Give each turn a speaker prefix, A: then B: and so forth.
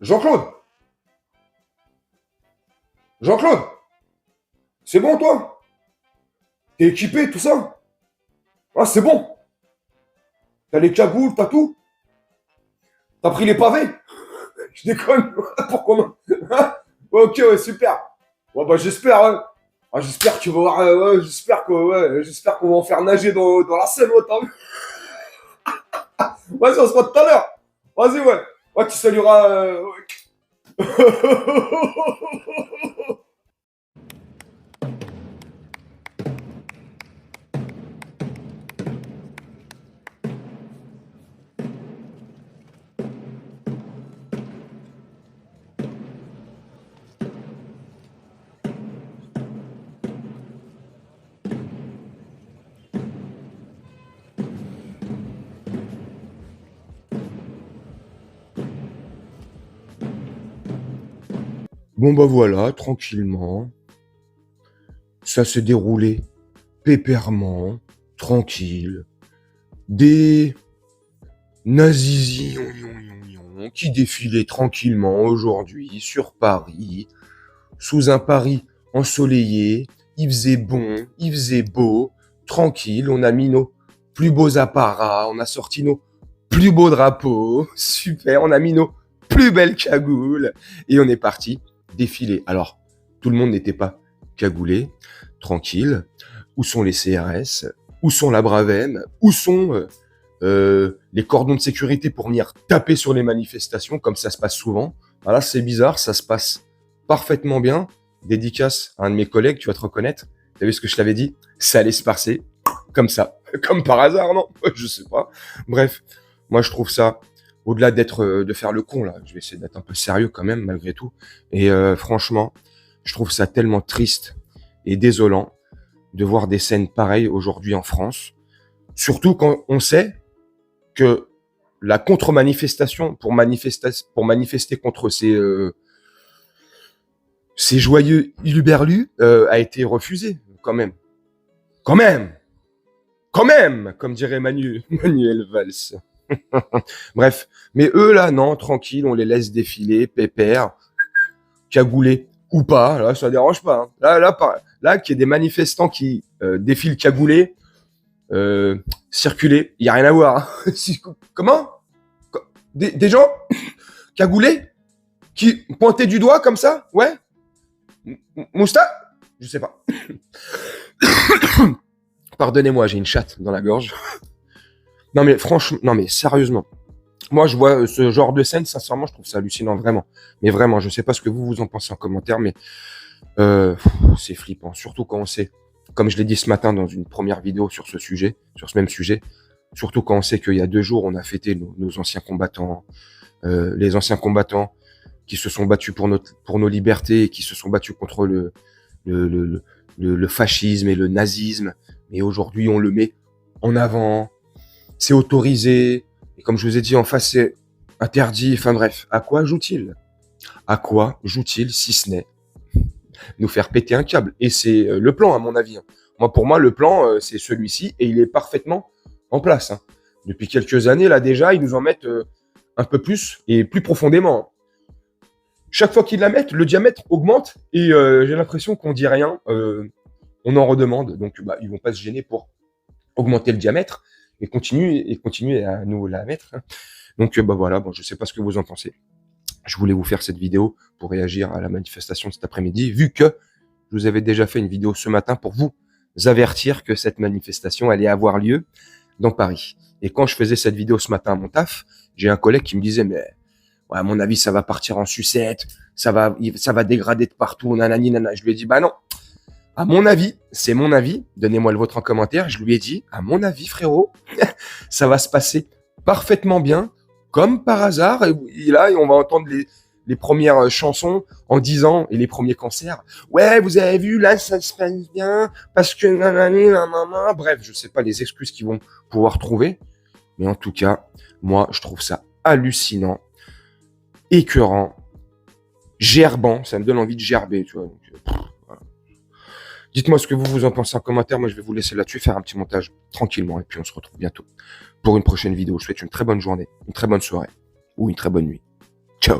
A: Jean-Claude, Jean-Claude, c'est bon toi? T'es équipé, tout ça? Ah, c'est bon. T'as les cagoules, t'as tout? T'as pris les pavés? Je déconne. Pourquoi non? Hein. Ouais, ok, ouais, super. Ouais, bah j'espère, hein. Ah, j'espère que tu vas voir, ouais, j'espère qu'on va en faire nager dans la Seine, ouais, t'as vu? Vas-y, on se voit tout à l'heure. Vas-y, ouais. Ouais, tu salueras. Bon bah voilà, tranquillement, ça s'est déroulé pépèrement, tranquille. Des nazis qui défilaient tranquillement aujourd'hui sur Paris, sous un Paris ensoleillé. Il faisait bon, il faisait beau, tranquille. On a mis nos plus beaux apparats, on a sorti nos plus beaux drapeaux, super. On a mis nos plus belles cagoules et on est parti défiler. Alors, tout le monde n'était pas cagoulé, tranquille. Où sont les CRS? Où sont la Bravem? Où sont les cordons de sécurité pour venir taper sur les manifestations, comme ça se passe souvent? Voilà, c'est bizarre, ça se passe parfaitement bien. Dédicace à un de mes collègues, tu vas te reconnaître. T'as vu ce que je t'avais dit? Ça allait se passer comme ça. Comme par hasard, non? Je sais pas. Bref, moi je trouve ça, au-delà de faire le con, là, je vais essayer d'être un peu sérieux quand même, malgré tout. Et franchement, je trouve ça tellement triste et désolant de voir des scènes pareilles aujourd'hui en France. Surtout quand on sait que la contre-manifestation pour manifester contre ces joyeux iluberlus a été refusée, quand même. Quand même! Quand même! Comme dirait Manuel Valls. Bref. Mais eux, là, non, tranquille, on les laisse défiler, pépère, cagoulés ou pas, là, ça dérange pas. Hein. Là, qu'il y ait des manifestants qui défilent cagoulés, circuler, il y a rien à voir. Hein. Comment? Des gens cagoulés qui pointaient du doigt comme ça? Ouais? Moustache? Je sais pas. Pardonnez-moi, j'ai une chatte dans la gorge. Non mais franchement, non mais sérieusement. Moi, je vois ce genre de scène, sincèrement, je trouve ça hallucinant, vraiment. Mais vraiment, je sais pas ce que vous en pensez en commentaire, mais c'est flippant. Surtout quand on sait, comme je l'ai dit ce matin dans une première vidéo sur ce sujet, sur ce même sujet, surtout quand on sait qu'il y a 2 jours, on a fêté nos anciens combattants, les anciens combattants qui se sont battus pour nos libertés et qui se sont battus contre le fascisme et le nazisme. Mais aujourd'hui, on le met en avant, c'est autorisé. Et comme je vous ai dit, en face, c'est interdit. Enfin bref, à quoi joue-t-il? À quoi joue-t-il si ce n'est nous faire péter un câble? Et c'est le plan, à mon avis. Moi, pour moi, le plan, c'est celui-ci et il est parfaitement en place. Hein. Depuis quelques années, là déjà, ils nous en mettent un peu plus et plus profondément. Chaque fois qu'ils la mettent, le diamètre augmente et j'ai l'impression qu'on dit rien. On en redemande. Donc, ils vont pas se gêner pour augmenter le diamètre et continuer à nous la mettre. Hein. Donc, voilà, bon, je sais pas ce que vous en pensez. Je voulais vous faire cette vidéo pour réagir à la manifestation de cet après-midi, vu que je vous avais déjà fait une vidéo ce matin pour vous avertir que cette manifestation allait avoir lieu dans Paris. Et quand je faisais cette vidéo ce matin à mon taf, j'ai un collègue qui me disait, mais ouais, à mon avis, ça va partir en sucette, ça va dégrader de partout, nanani, nanana. Je lui ai dit, bah non. À mon avis, c'est mon avis, donnez-moi le vôtre en commentaire, je lui ai dit, à mon avis, frérot, ça va se passer parfaitement bien, comme par hasard, et là, on va entendre les premières chansons en disant, et les premiers concerts, ouais, vous avez vu, là, ça se passe bien, parce que nanani, nanana, bref, je sais pas les excuses qu'ils vont pouvoir trouver, mais en tout cas, moi, je trouve ça hallucinant, écœurant, gerbant, ça me donne envie de gerber, tu vois, donc, voilà. Dites-moi ce que vous en pensez en commentaire. Moi, je vais vous laisser là-dessus, faire un petit montage tranquillement. Et puis, on se retrouve bientôt pour une prochaine vidéo. Je vous souhaite une très bonne journée, une très bonne soirée ou une très bonne nuit. Ciao.